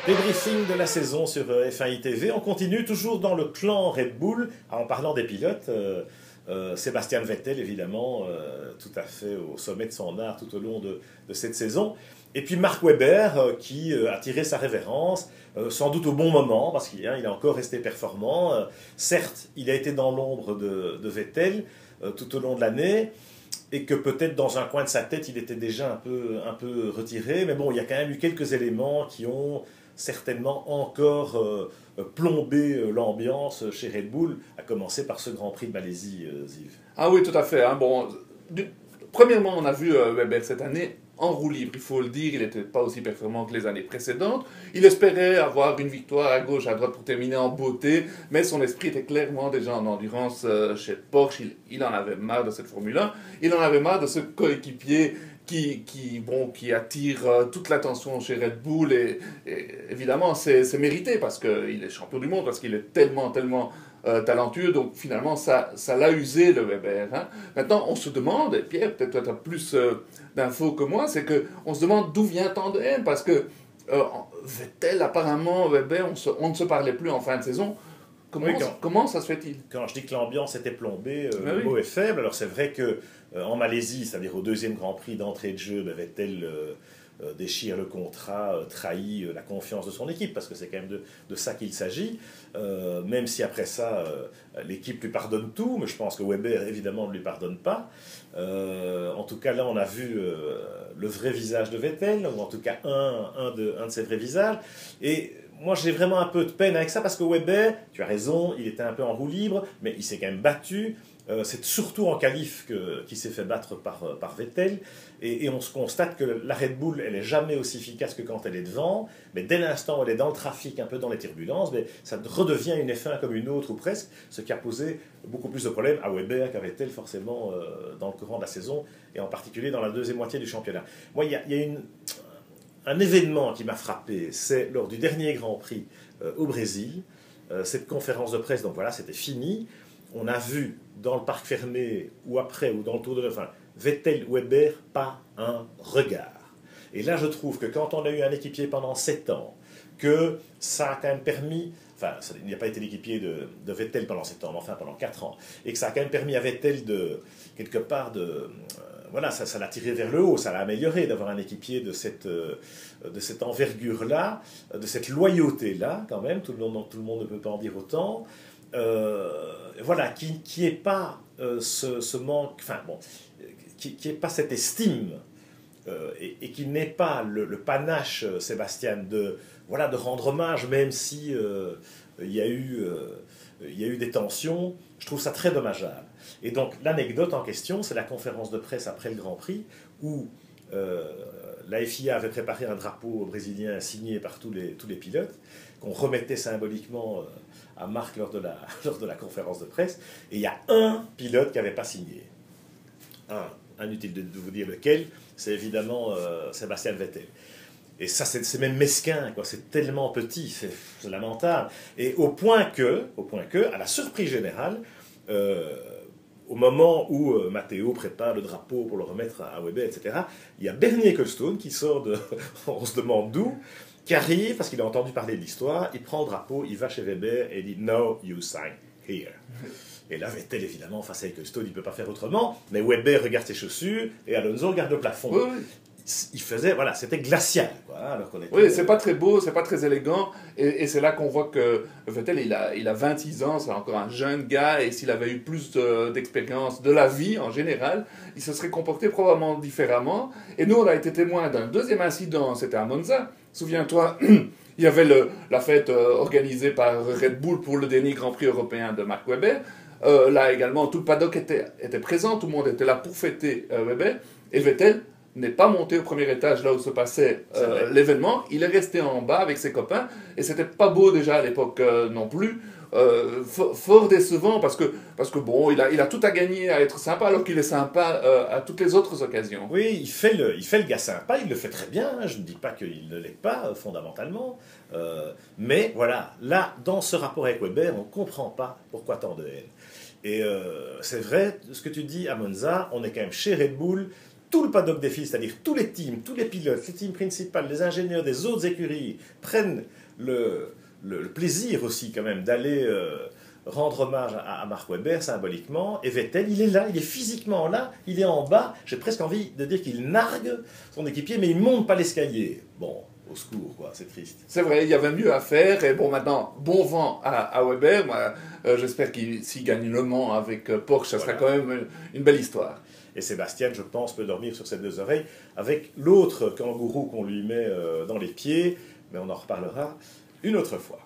Débriefing de la saison sur F1 TV. On continue toujours dans le clan Red Bull en parlant des pilotes. Sébastien Vettel, évidemment, tout à fait au sommet de son art tout au long de cette saison. Et puis Mark Webber, qui a tiré sa révérence, sans doute au bon moment, parce qu'il est encore resté performant. Certes, il a été dans l'ombre de Vettel tout au long de l'année, et que peut-être dans un coin de sa tête, il était déjà un peu retiré. Mais bon, il y a quand même eu quelques éléments qui ont certainement encore plombé l'ambiance chez Red Bull, à commencer par ce Grand Prix de Malaisie, Ziv. Ah oui, tout à fait. Hein. Bon, premièrement, on a vu Webber cette année en roue libre, il faut le dire, il n'était pas aussi performant que les années précédentes. Il espérait avoir une victoire à gauche, à droite pour terminer en beauté, mais son esprit était clairement déjà en endurance chez Porsche. Il en avait marre de cette Formule 1, il en avait marre de ce coéquipier qui attire toute l'attention chez Red Bull, et évidemment c'est mérité parce qu'il est champion du monde, parce qu'il est tellement talentueux, donc finalement ça l'a usé le Webber. Hein. Maintenant on se demande, et Pierre, peut-être toi tu as plus d'infos que moi, c'est qu'on se demande d'où vient tant de haine, parce que Vettel, apparemment, Webber, on ne se parlait plus en fin de saison. Comment ça se fait-il? Quand je dis que l'ambiance était plombée, le oui. mot est faible. Alors c'est vrai que en Malaisie, c'est-à-dire au deuxième Grand Prix d'entrée de jeu, Vettel déchire le contrat, trahit la confiance de son équipe, parce que c'est quand même de ça qu'il s'agit. Même si après ça, l'équipe lui pardonne tout, mais je pense que Webber, évidemment, ne lui pardonne pas. En tout cas, là, on a vu le vrai visage de Vettel, ou en tout cas un de ses vrais visages. Et moi, j'ai vraiment un peu de peine avec ça, parce que Webber, tu as raison, il était un peu en roue libre, mais il s'est quand même battu. C'est surtout en qualif qu'il s'est fait battre par Vettel, et on se constate que la Red Bull, elle n'est jamais aussi efficace que quand elle est devant, mais dès l'instant où elle est dans le trafic, un peu dans les turbulences, mais ça redevient une F1 comme une autre ou presque, ce qui a posé beaucoup plus de problèmes à Webber qu'à Vettel forcément dans le courant de la saison, et en particulier dans la deuxième moitié du championnat. Moi, il y a un événement qui m'a frappé, c'est lors du dernier Grand Prix au Brésil, cette conférence de presse, donc voilà, c'était fini. On a vu dans le parc fermé, ou après, ou dans le Tour de enfin, Vettel, Webber, pas un regard. Et là, je trouve que quand on a eu un équipier pendant 7 ans, que ça a quand même permis, enfin, il n'y a pas été l'équipier de Vettel pendant 7 ans, mais enfin pendant 4 ans, et que ça a quand même permis à Vettel quelque part voilà, ça l'a tiré vers le haut, ça l'a amélioré d'avoir un équipier de cette envergure-là, de cette loyauté-là, quand même, tout le monde ne peut pas en dire autant. Voilà, qui n'est pas ce manque, enfin bon, qui n'est pas cette estime, et qui n'est pas le panache, Sébastien, de rendre hommage, même si il y a eu des tensions. Je trouve ça très dommageable. Et donc l'anecdote en question, c'est la conférence de presse après le Grand Prix, où la FIA avait préparé un drapeau brésilien signé par tous les pilotes, qu'on remettait symboliquement à Marc lors de la conférence de presse, et il y a un pilote qui n'avait pas signé. Inutile de vous dire lequel, c'est évidemment Sébastien Vettel. Et ça, c'est même mesquin, quoi. C'est tellement petit, c'est lamentable. Et au point que, à la surprise générale, au moment où Matteo prépare le drapeau pour le remettre à Webber, etc., il y a Bernie Ecclestone qui sort on se demande d'où, qui arrive, parce qu'il a entendu parler de l'histoire, il prend le drapeau, il va chez Webber et il dit « No, you sign here ». Et là, Vettel, évidemment, face à Ecclestone, il ne peut pas faire autrement, mais Webber regarde ses chaussures et Alonso regarde le plafond. Oui, oui. Il faisait, voilà, c'était glacial, quoi, alors qu'on était... Oui, c'est pas très beau, c'est pas très élégant, et c'est là qu'on voit que Vettel, il a 26 ans, c'est encore un jeune gars, et s'il avait eu plus d'expérience de la vie en général, il se serait comporté probablement différemment. Et nous, on a été témoins d'un deuxième incident, c'était à Monza. Souviens-toi, il y avait la fête organisée par Red Bull pour le dernier Grand Prix européen de Mark Webber. Là également, tout le paddock était présent, tout le monde était là pour fêter Webber, et Vettel n'est pas monté au premier étage là où se passait l'événement, il est resté en bas avec ses copains, et c'était pas beau déjà à l'époque non plus, fort décevant, parce que bon, il a tout à gagner à être sympa, alors qu'il est sympa à toutes les autres occasions. Oui, il fait le gars sympa, il le fait très bien, hein, je ne dis pas qu'il ne l'est pas fondamentalement, mais voilà, là, dans ce rapport avec Webber, on ne comprend pas pourquoi tant de haine. Et c'est vrai, ce que tu dis à Monza, on est quand même chez Red Bull, tout le paddock défile, c'est-à-dire tous les teams, tous les pilotes, les teams principaux, les ingénieurs des autres écuries prennent le plaisir aussi quand même d'aller rendre hommage à Mark Webber symboliquement. Et Vettel, il est là, il est physiquement là, il est en bas. J'ai presque envie de dire qu'il nargue son équipier, mais il ne monte pas l'escalier. Bon, au secours, quoi, c'est triste. C'est vrai, il y avait mieux à faire. Et bon, maintenant, bon vent à Weber. Moi, j'espère qu'il s'il gagne Le Mans avec Porsche, ça sera quand même une belle histoire. Et Sébastien, je pense, peut dormir sur ses deux oreilles avec l'autre kangourou qu'on lui met dans les pieds, mais on en reparlera une autre fois.